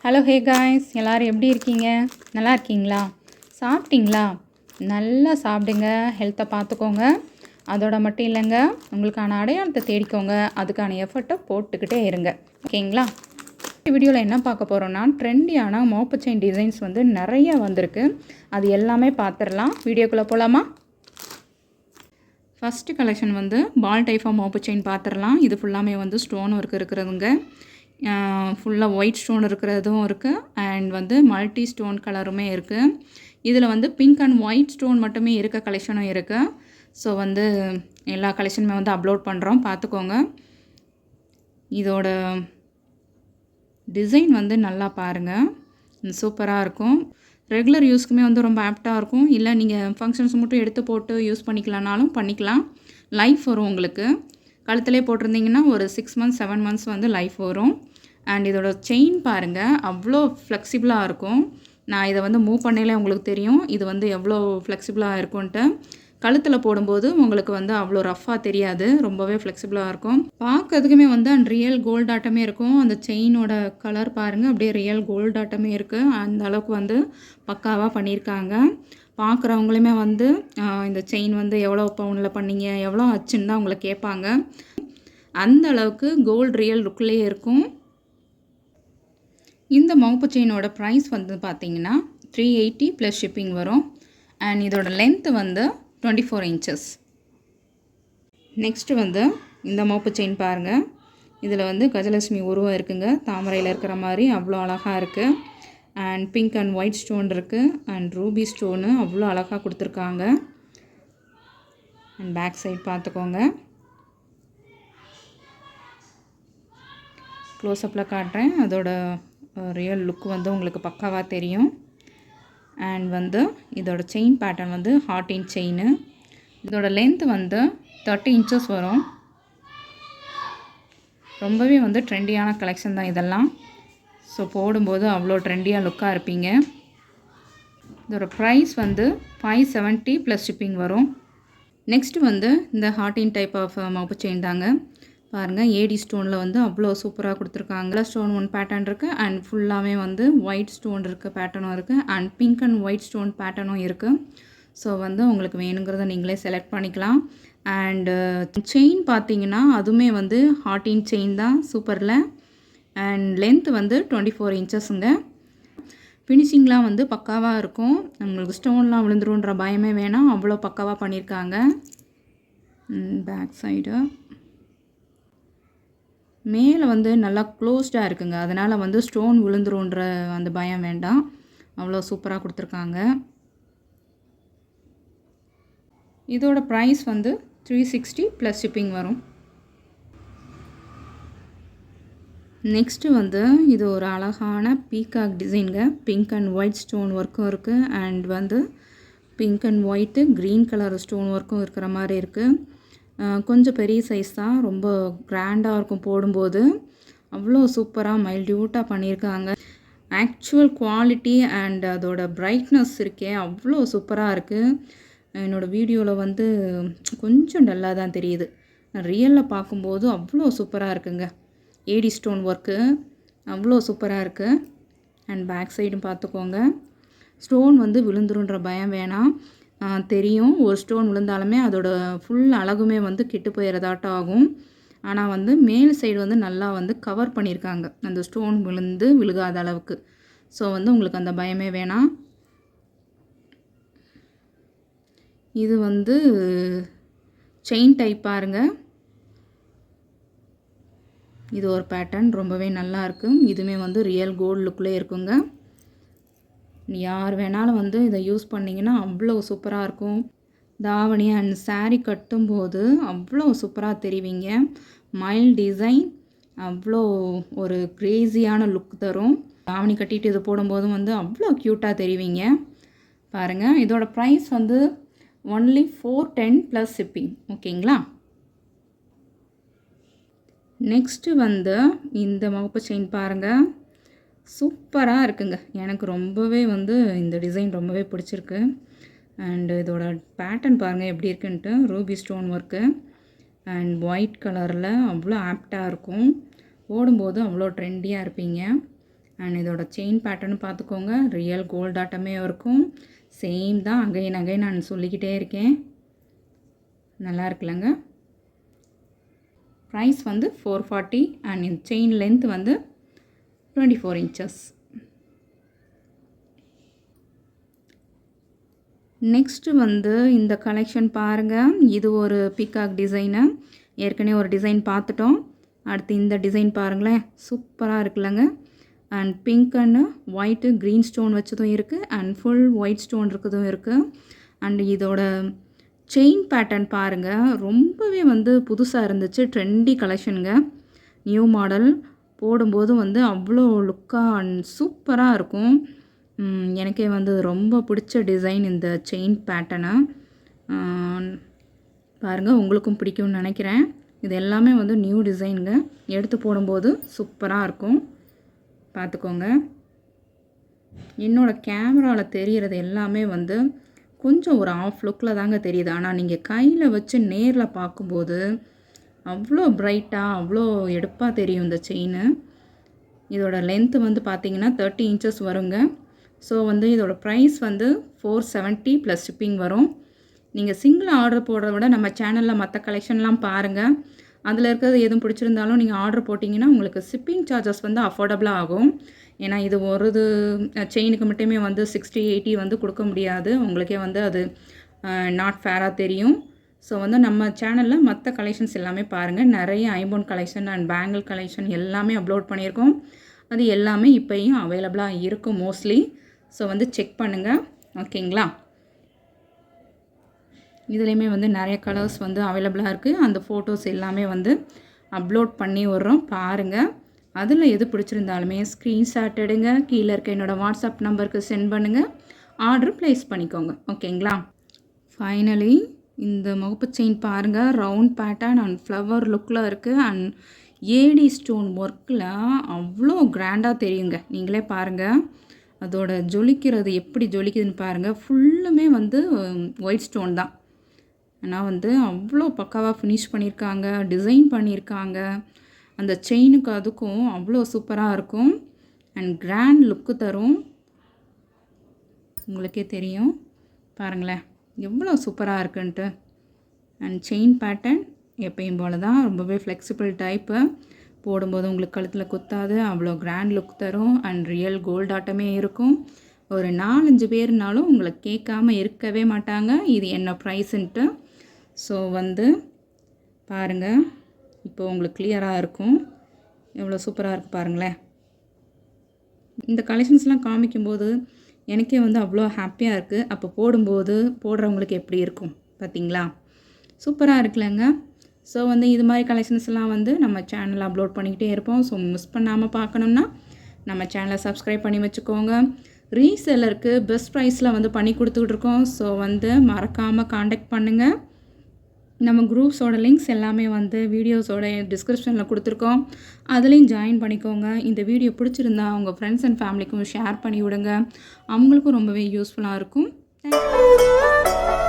Hello hey guys, எல்லோரும் எப்படி இருக்கீங்க? நல்லா இருக்கீங்களா? சாப்பிட்டீங்களா? நல்லா சாப்பிடுங்க, ஹெல்த்தை பார்த்துக்கோங்க. அதோட மட்டும் இல்லைங்க, உங்களுக்கான அடையாளத்தை தேடிக்கோங்க, அதுக்கான எஃபர்ட்டை போட்டுக்கிட்டே இருங்க. ஓகேங்களா? இந்த வீடியோவில் என்ன பார்க்க போகிறோன்னா, ட்ரெண்டியான மோப்பு செயின் டிசைன்ஸ் வந்து நிறைய வந்திருக்கு. அது எல்லாமே பார்த்துடலாம். வீடியோக்குள்ளே போகலாமா? ஃபஸ்ட்டு கலெக்ஷன் வந்து பால் டைப் ஆஃப் மோப்பு செயின் பார்த்துடலாம். இது ஃபுல்லாமே வந்து ஸ்டோன் ஒர்க் இருக்கிறதுங்க. ஃபுல்லாக ஒயிட் ஸ்டோன் இருக்கிறதும் இருக்குது அண்ட் வந்து மல்டி ஸ்டோன் கலருமே இருக்குது. இதில் வந்து பிங்க் அண்ட் ஒயிட் ஸ்டோன் மட்டுமே இருக்க கலெக்ஷனும் இருக்குது. ஸோ வந்து எல்லா கலெக்ஷனுமே வந்து அப்லோட் பண்ணுறோம், பார்த்துக்கோங்க. இதோட டிசைன் வந்து நல்லா பாருங்கள், சூப்பராக இருக்கும். ரெகுலர் யூஸ்க்குமே வந்து ரொம்ப ஆப்டாக இருக்கும். இல்லை நீங்கள் ஃபங்க்ஷன்ஸ் மட்டும் எடுத்து போட்டு யூஸ் பண்ணிக்கலானாலும் பண்ணிக்கலாம். லைஃப் வரும் உங்களுக்கு. கழுத்துலேயே போட்டிருந்தீங்கன்னா ஒரு 6 months 7 months வந்து லைஃப் வரும். அண்ட் இதோட செயின் பாருங்கள், அவ்வளோ ஃப்ளெக்சிபிளாக இருக்கும். நான் இதை வந்து மூவ் பண்ணையிலே உங்களுக்கு தெரியும் இது வந்து எவ்வளோ ஃப்ளெக்சிபிளாக இருக்கும்ன்ட்டு. கழுத்தில் போடும்போது உங்களுக்கு வந்து அவ்வளோ ரஃப்பாக தெரியாது, ரொம்பவே ஃப்ளெக்சிபிளாக இருக்கும். பார்க்கறதுக்குமே வந்து அண்ட் ரியல் கோல்டாட்டமே இருக்கும். அந்த செயினோட கலர் பாருங்கள், அப்படியே ரியல் கோல்டாட்டமே இருக்குது. அந்த அளவுக்கு வந்து பக்காவாக பண்ணியிருக்காங்க. பார்க்குறவங்களுமே வந்து இந்த செயின் வந்து எவ்வளோ பவுனில் பண்ணீங்க, எவ்வளோ ஆச்சுன்னு தான் உங்களை கேட்பாங்க. அந்த அளவுக்கு கோல்டு ரியல் லுக்லேயே இருக்கும். இந்த மவுப்பு செயினோட ப்ரைஸ் வந்து பார்த்திங்கன்னா 380 ப்ளஸ் ஷிப்பிங் வரும். அண்ட் இதோட லென்த்து வந்து 24 inches. நெக்ஸ்ட்டு வந்து இந்த மவுப்பு செயின் பாருங்கள். இதில் வந்து கஜலட்சுமி உருவம் இருக்குங்க, தாமரையில் இருக்கிற மாதிரி அவ்வளோ அழகாக இருக்குது. And pink and white stone இருக்குது அண்ட் ரூபி ஸ்டோனு அவ்வளோ அழகாக கொடுத்துருக்காங்க. அண்ட் பேக் சைட் பார்த்துக்கோங்க, க்ளோஸ்அப்பில் காட்டுறேன். அதோட ரியல் லுக் வந்து உங்களுக்கு பக்காவாக தெரியும். அண்ட் வந்து இதோட செயின் பேட்டர்ன் வந்து ஹார்ட் இன் செயின். இதோட லென்த் வந்து 30 inches வரும். ரொம்பவே வந்து ட்ரெண்டியான கலெக்ஷன் தான் இதெல்லாம். ஸோ போடும்போது அவ்வளோ ட்ரெண்டியாக லுக்காக இருப்பீங்க. இதோட ப்ரைஸ் வந்து 570 ப்ளஸ் ஷிப்பிங் வரும். நெக்ஸ்ட்டு வந்து இந்த ஹார்ட் இன் டைப் ஆஃப் மவுப்பு செயின் தாங்க. பாருங்கள், ஏடி ஸ்டோனில் வந்து அவ்வளோ சூப்பராக கொடுத்துருக்காங்க. ஸ்டோன் ஒன் பேட்டர்ன் இருக்குது அண்ட் ஃபுல்லாகவே வந்து ஒயிட் ஸ்டோன் இருக்குது, பேட்டர்னும் இருக்குது and pink and white stone பேட்டர்னும் இருக்குது. ஸோ வந்து உங்களுக்கு வேணுங்கிறத நீங்களே செலக்ட் பண்ணிக்கலாம். அண்டு செயின் பார்த்தீங்கன்னா அதுவுமே வந்து ஹார்ட் இன் செயின் தான், சூப்பரில். அண்ட் லென்த் வந்து 24 inchesங்க. ஃபினிஷிங்லாம் வந்து பக்காவாக இருக்கும். உங்களுக்கு ஸ்டோன்லாம் விழுந்துருன்ற பயமே வேணாம், அவ்வளோ பக்காவாக பண்ணியிருக்காங்க. பேக் சைடு மேலே வந்து நல்லா க்ளோஸ்டாக இருக்குங்க, அதனால் வந்து ஸ்டோன் விழுந்துருன்ற அந்த பயம் வேண்டாம், அவ்வளோ சூப்பராக கொடுத்துருக்காங்க. இதோட ப்ரைஸ் வந்து 360 ப்ளஸ் ஷிப்பிங் வரும். நெக்ஸ்ட்டு வந்து இது ஒரு அழகான பீகாக் டிசைனுங்க. பிங்க் அண்ட் ஒயிட் ஸ்டோன் ஒர்க்கும் இருக்குது அண்ட் வந்து pink and white green colour stone ஒர்க்கும் இருக்கிற மாதிரி இருக்குது. கொஞ்சம் பெரிய சைஸ் தான், ரொம்ப கிராண்டாக இருக்கும் போடும்போது. அவ்வளோ சூப்பராக மைல்டியூட்டாக பண்ணியிருக்காங்க. ஆக்சுவல் குவாலிட்டி அண்ட் அதோட பிரைட்னஸ் இருக்கே அவ்வளோ சூப்பராக இருக்குது. என்னோடய வீடியோவில் வந்து கொஞ்சம் டல்லாக தான் தெரியுது, ரியலில் பார்க்கும்போது அவ்வளோ சூப்பராக இருக்குங்க. ஏடி ஸ்டோன் ஒர்க்கு அவ்வளோ சூப்பராக இருக்குது. அண்ட் பேக் சைடும் பார்த்துக்கோங்க, ஸ்டோன் வந்து விழுந்துருன்ற பயம் வேணாம். தெரியும், ஒரு ஸ்டோன் விழுந்தாலுமே அதோட ஃபுல் அழகுமே வந்து கெட்டு போயிடுறதாட்டம் ஆகும். ஆனால் வந்து மேல் சைடு வந்து நல்லா வந்து கவர் பண்ணியிருக்காங்க, அந்த ஸ்டோன் விழுகாத அளவுக்கு. ஸோ வந்து உங்களுக்கு அந்த பயமே வேணாம். இது வந்து செயின் டைப் பாருங்க, இது ஒரு பேட்டர்ன் ரொம்பவே நல்லா இருக்குது. இதுவுமே வந்து ரியல் கோல்டு லுக்கில் இருக்குங்க. யார் வேணாலும் வந்து இதை யூஸ் பண்ணிங்கன்னா அவ்வளோ சூப்பராக இருக்கும். தாவணி அண்ட் சாரீ கட்டும்போது அவ்வளோ சூப்பராக தெரிவிங்க. மைல்ட் டிசைன் அவ்வளோ ஒரு க்ரேஸியான லுக் தரும். தாவணி கட்டிட்டு இது போடும்போதும் வந்து அவ்வளோ க்யூட்டாக தெரிவிங்க. பாருங்கள், இதோட ப்ரைஸ் வந்து ஒன்லி 410 ப்ளஸ் ஷிப்பிங். ஓகேங்களா? நெக்ஸ்ட்டு வந்து இந்த மவுப்பு செயின் பாருங்கள், சூப்பராக இருக்குங்க. எனக்கு ரொம்பவே வந்து இந்த டிசைன் ரொம்பவே பிடிச்சிருக்கு. அண்டு இதோட பேட்டர்ன் பாருங்கள் எப்படி இருக்குன்ட்டு. Ruby stone work and white கலரில் அவ்வளோ ஆப்டாக இருக்கும். போடும்போது அவ்வளோ ட்ரெண்டியாக இருப்பீங்க. அண்ட் இதோட செயின் பேட்டர்னு பார்த்துக்கோங்க, ரியல் கோல்ட் ஆட்டமே இருக்கும். சேம் தான், அகைன் நான் சொல்லிக்கிட்டே இருக்கேன். நல்லா இருக்குல்லங்க. ப்ரைஸ் வந்து 440 அண்ட் இந்த செயின் லென்த் வந்து 24 inches. நெக்ஸ்ட்டு வந்து இந்த கலெக்ஷன் பாருங்கள். இது ஒரு பீகாக் டிசைனு. ஏற்கனவே ஒரு டிசைன் பார்த்துட்டோம். அடுத்து இந்த டிசைன் பாருங்களேன், சூப்பராக இருக்குல்லங்க. And pink and white green stone வச்சதும் இருக்குது அண்ட் ஃபுல் ஒயிட் ஸ்டோன் இருக்கிறதும் இருக்குது. அண்ட் இதோட செயின் பேட்டர்ன் பாருங்கள், ரொம்பவே வந்து புதுசாக இருந்துச்சு. ட்ரெண்டி கலெக்ஷனுங்க, நியூ மாடல். போடும்போது வந்து அவ்வளோ லுக்காக அண்ட் சூப்பராக இருக்கும். எனக்கே வந்து ரொம்ப பிடிச்ச டிசைன் இந்த செயின் பேட்டர்னு. பாருங்கள், உங்களுக்கும் பிடிக்கும்னு நினைக்கிறேன். இது எல்லாமே வந்து நியூ டிசைனுங்க. எடுத்து போடும்போது சூப்பராக இருக்கும், பார்த்துக்கோங்க. என்னோடய கேமராவில் தெரிகிறது எல்லாமே வந்து கொஞ்சம் ஒரு ஆஃப் லுக்கில் தாங்க தெரியுது. ஆனால் நீங்கள் கையில் வச்சு நேரில் பார்க்கும்போது அவ்வளோ பிரைட்டாக அவ்வளோ எடுப்பாக தெரியும் இந்த செயின். இதோட லென்த்து வந்து பார்த்திங்கன்னா 30 inches வருங்க. ஸோ வந்து இதோட ப்ரைஸ் வந்து 470 ப்ளஸ் ஷிப்பிங் வரும். நீங்கள் சிங்கிள் ஆர்டர் போடுறத விட நம்ம சேனலில் மற்ற கலெக்ஷன்லாம் பாருங்கள். அதில் இருக்கிறது எதுவும் பிடிச்சிருந்தாலும் நீங்கள் ஆர்டர் போட்டிங்கன்னா உங்களுக்கு ஷிப்பிங் சார்ஜஸ் வந்து அஃபோர்டபுளாக ஆகும். ஏன்னா இது ஒரு செயினுக்கு மட்டுமே வந்து 60-80 வந்து கொடுக்க முடியாது. உங்களுக்கே வந்து அது நாட் ஃபேராக தெரியும். ஸோ வந்து நம்ம சேனலில் மற்ற கலெக்ஷன்ஸ் எல்லாமே பாருங்கள். நிறைய ஐம்பொன் கலெக்ஷன் அண்ட் பேங்கிள் கலெக்ஷன் எல்லாமே அப்லோட் பண்ணியிருக்கோம். அது எல்லாமே இப்போயும் அவைலபிளாக இருக்கும் மோஸ்ட்லி. ஸோ வந்து செக் பண்ணுங்கள், ஓகேங்களா. இதுலேயுமே வந்து நிறைய கலர்ஸ் வந்து அவைலபிளாக இருக்குது. அந்த ஃபோட்டோஸ் எல்லாமே வந்து அப்லோட் பண்ணி விட்றோம், பாருங்கள். அதில் எது பிடிச்சிருந்தாலுமே ஸ்க்ரீன்ஷாட் எடுங்க, கீழே இருக்க என்னோடய வாட்ஸ்அப் நம்பருக்கு சென்ட் பண்ணுங்கள், ஆர்டர் ப்ளேஸ் பண்ணிக்கோங்க, ஓகேங்களா. ஃபைனலி இந்த முகப்பு செயின் பாருங்கள், ரவுண்ட் பேட்டர்ன் அண்ட் ஃப்ளவர் லுக்கில் இருக்குது. அண்ட் ஏடி ஸ்டோன் ஒர்க்கில் அவ்வளோ கிராண்டாக தெரியுங்க. நீங்களே பாருங்கள், அதோட ஜொலிக்கிறது எப்படி ஜொலிக்குதுன்னு பாருங்கள். ஃபுல்லுமே வந்து ஒயிட் ஸ்டோன் தான். ஆனால் வந்து அவ்வளோ பக்காவாக ஃபினிஷ் பண்ணியிருக்காங்க, டிசைன் பண்ணியிருக்காங்க. அந்த செயினுக்கு அதுக்கும் அவ்வளோ சூப்பராக இருக்கும் அண்ட் கிராண்ட் லுக்கு தரும். உங்களுக்கே தெரியும் பாருங்களேன் எவ்வளோ சூப்பராக இருக்குன்ட்டு. அண்ட் செயின் பேட்டர்ன் எப்பயும் போல் தான், ரொம்பவே ஃப்ளெக்சிபிள் டைப்பு. போடும்போது உங்களுக்கு கழுத்தில் குத்தாது, அவ்வளோ கிராண்ட் லுக் தரும் அண்ட் ரியல் கோல்ட் ஆட்டமே இருக்கும். ஒரு 4-5 பேர்னாலும் உங்களை கேட்காம இருக்கவே மாட்டாங்க இது என்ன ப்ரைஸுன்ட்டு. ஸோ வந்து பாருங்கள், இப்போ உங்களுக்கு கிளியராக இருக்கும், எவ்வளோ சூப்பராக இருக்குது பாருங்களேன். இந்த கலெக்ஷன்ஸ்லாம் காமிக்கும்போது எனக்கே வந்து அவ்வளோ ஹாப்பியாக இருக்குது. அப்போ போடும்போது போடுறவங்களுக்கு எப்படி இருக்கும் பார்த்தீங்களா, சூப்பராக இருக்குல்லங்க. ஸோ வந்து இது மாதிரி கலெக்ஷன்ஸ்லாம் வந்து நம்ம சேனலில் அப்லோட் பண்ணிக்கிட்டே இருப்போம். ஸோ மிஸ் பண்ணாமல் பார்க்கணுன்னா நம்ம சேனலை சப்ஸ்கிரைப் பண்ணி வச்சுக்கோங்க. ரீசெல்லருக்கு பெஸ்ட் ப்ரைஸில் வந்து பண்ணி கொடுத்துட்ருக்கோம். ஸோ வந்து மறக்காமல் காண்டாக்ட் பண்ணுங்கள். நம்ம குரூப்ஸோட லிங்க்ஸ் எல்லாமே வந்து வீடியோஸோட டிஸ்கிரிப்ஷனில் கொடுத்துருக்கோம், அதுலேயும் ஜாயின் பண்ணிக்கோங்க. இந்த வீடியோ பிடிச்சிருந்தா உங்கள் ஃப்ரெண்ட்ஸ் அண்ட் ஃபேமிலிக்கும் ஷேர் பண்ணி விடுங்க, அவங்களுக்கும் ரொம்பவே யூஸ்ஃபுல்லாக இருக்கும். தேங்க்யூ.